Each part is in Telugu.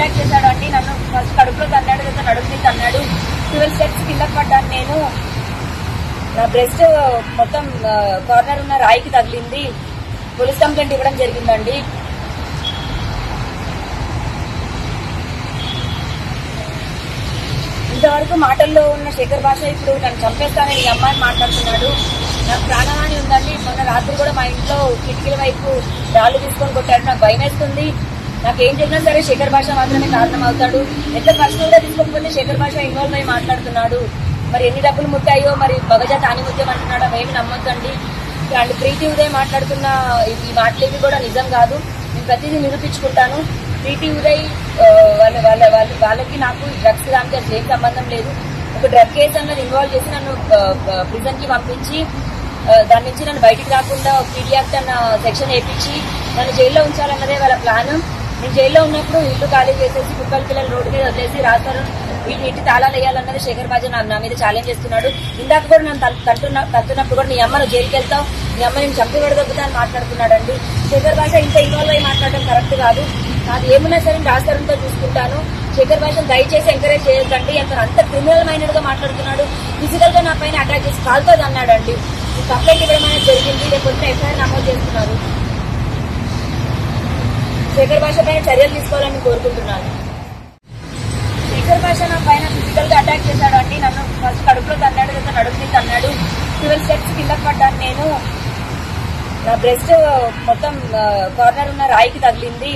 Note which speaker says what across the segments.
Speaker 1: అటాక్ చేశాడు అండి. నన్ను ఫస్ట్ కడుపులో తన్నాడు, లేదా నడుపుని తన్నాడు. 12 స్టెప్స్ కింద పడ్డాను నేను. నా బ్రెస్ట్ మొత్తం కార్నర్ ఉన్న రాయికి తగిలింది. పోలీస్ కంప్లైంట్ ఇవ్వడం జరిగిందండి. ఇంతవరకు మాటల్లో ఉన్న శేఖర్ భాష ఇప్పుడు నన్ను చంపేస్తానని ఈ అమ్మాయిని మాట్లాడుతున్నాడు. నాకు ప్రాణహాని ఉందండి. మొన్న రాత్రి కూడా మా ఇంట్లో కిటికీల వైపు రాళ్ళు తీసుకొని కొట్టాడు. నాకు భయం వేస్తుంది. నాకేం చెప్పినా సరే శేఖర్ భాష మాత్రమే కారణం అవుతాడు. ఎంత పర్సనల్ గా తీసుకోకపోతే శేఖర్ భాష ఇన్వాల్వ్ అయి మాట్లాడుతున్నాడు. మరి ఎన్ని డబ్బులు ముట్టాయో మరి బగజా తాని ముత్యం అంటున్నాడు. అవేమి నమ్మొద్దండి. అండ్ ప్రీతి ఉదయ్ మాట్లాడుతున్న ఈ మాటలేవి కూడా నిజం కాదు. నేను ప్రతిదీ నిరూపించుకుంటాను. ప్రీతి ఉదయ్ వాళ్ళకి నాకు డ్రగ్స్ దానికి అసలు ఏం సంబంధం లేదు. ఒక డ్రగ్ కేసు అన్నది ఇన్వాల్వ్ చేసి నన్ను ప్రిజన్ కి పంపించి దాని నుంచి నన్ను బయటికి రాకుండా పీడీ యాక్ట్ అన్న సెక్షన్ వేయించి నన్ను జైల్లో ఉంచాలన్నదే వాళ్ళ ప్లాన్. నేను జైల్లో ఉన్నప్పుడు ఇల్లు ఖాళీ చేసేసి కుక్కల పిల్లలు రోడ్డు మీద వదిలేసి రాస్తారు వీటి ఇంటి తాళాలు వేయాలన్నది శేఖర్ భాష నా మీద ఛాలెంజ్ చేస్తున్నాడు. ఇందాక కూడా నన్ను తట్టున్నప్పుడు కూడా నీ అమ్మను జైలుకి వెళ్తావు, నీ అమ్మ నేను చంపి విడదొక్కుతా అని మాట్లాడుతున్నాడండి. శేఖర్ భాష ఇంత ఇన్వాల్వ్ అయి మాట్లాడడం కరెక్ట్ కాదు. నాది ఏమున్నా సరే రాస్తారంతో చూసుకుంటాను. శేఖర్ భాషను దయచేసి ఎంకరేజ్ చేయొద్దండి. అతను అంత క్రిమినల్ మైండెడ్ గా మాట్లాడుతున్నాడు. ఫిజికల్ గా నా పైన అటాక్ చేసి కాల్తో అన్నాడండి. కంప్లైంట్ ఇవ్వడం అనేది జరిగింది. లేకపోతే ఎఫ్ఐఆర్ నమోదు చేస్తున్నారు. శేఖర్ భాష పైన చర్యలు తీసుకోవాలని కోరుకుంటున్నాను. శేఖర్ భాష నా పైన ఫిజికల్ గా అటాక్ చేశాడు అండి. నన్ను ఫస్ట్ కడుపులో తన్నాడు, లేదా నడుపుని తన్నాడు. 12 స్టెప్స్ కింద పడ్డాను నేను. నా బ్రెస్ట్ మొత్తం కార్నర్ ఉన్న రాయికి తగిలింది.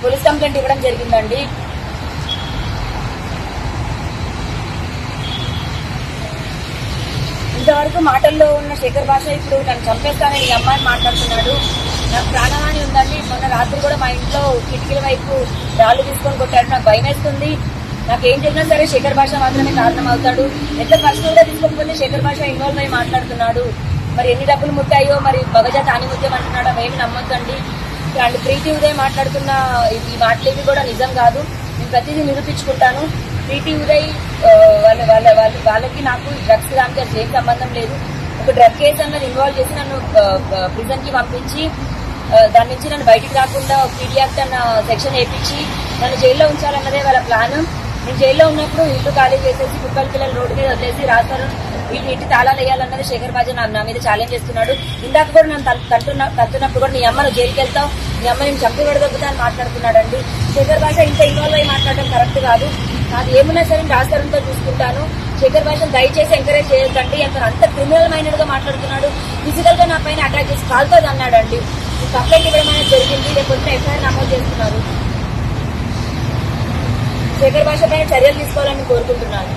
Speaker 1: పోలీస్ కంప్లైంట్ ఇవ్వడం జరిగిందండి. ఇంతవరకు మాటల్లో ఉన్న శేఖర్ భాష ఇప్పుడు నన్ను చంపేస్తానని ఈ అమ్మాయిని మాట్లాడుతున్నాడు. నాకు ప్రాణహాని ఉందండి. మొన్న రాత్రి కూడా మా ఇంట్లో కిటికీల వైపు రాళ్ళు తీసుకొని కొట్టాడు. నాకు భయం వేస్తుంది. నాకేం చెప్పినా సరే శేఖర్ భాష మాత్రమే కారణం అవుతాడు. ఎంత పర్సనల్ గా తీసుకోకపోతే శేఖర్ భాష ఇన్వాల్వ్ అయి మాట్లాడుతున్నాడు. మరి ఎన్ని డబ్బులు ముట్టాయో మరి బగజా తాని ముత్యం అంటున్నాడు. అవేమి నమ్మొద్దండి. అండ్ ప్రీతి ఉదయ్ మాట్లాడుతున్న ఈ మాటలేవి కూడా నిజం కాదు. నేను ప్రతిదీ నిరూపించుకుంటాను. ప్రీతి ఉదయ్ వాళ్ళకి నాకు డ్రగ్స్ దానికి అసలు ఏం సంబంధం లేదు. ఒక డ్రగ్ కేసు అన్నది ఇన్వాల్వ్ చేసి నన్ను ప్రిజన్ కి పంపించి దాని నుంచి నన్ను బయటికి రాకుండా పీడీ యాక్ట్ అన్న సెక్షన్ వేయించి నన్ను జైల్లో ఉంచాలన్నదే వాళ్ళ ప్లాన్. నేను జైల్లో ఉన్నప్పుడు ఇల్లు ఖాళీ చేసేసి కుక్కల పిల్లలు రోడ్డు మీద వదిలేసి రాస్తారు వీటి ఇంటి తాళాలు వేయాలన్నది శేఖర్ భాష నా మీద ఛాలెంజ్ చేస్తున్నాడు. ఇందాక కూడా నన్ను తట్టున్నప్పుడు కూడా నీ అమ్మను జైలుకి వెళ్తావు, నీ అమ్మ నేను చంపి విడదొక్కుతా అని మాట్లాడుతున్నాడండి. శేఖర్ భాష ఇంత ఇన్వాల్వ్ అయి మాట్లాడడం కరెక్ట్ కాదు. నాది ఏమున్నా సరే రాస్తారంతో చూసుకుంటాను. శేఖర్ భాషను దయచేసి ఎంకరేజ్ చేయొద్దండి. అతను అంత క్రిమినల్ మైండెడ్ గా మాట్లాడుతున్నాడు. ఫిజికల్ గా నా పైన అటాక్ చేసి కాల్తో అన్నాడండి. కంప్లైంట్ ఇవ్వడం అనేది జరిగింది. లేకపోతే ఎఫ్ఐఆర్ నమోదు చేస్తున్నారు. శేఖర్ భాష పైన చర్యలు తీసుకోవాలని కోరుకుంటున్నాను.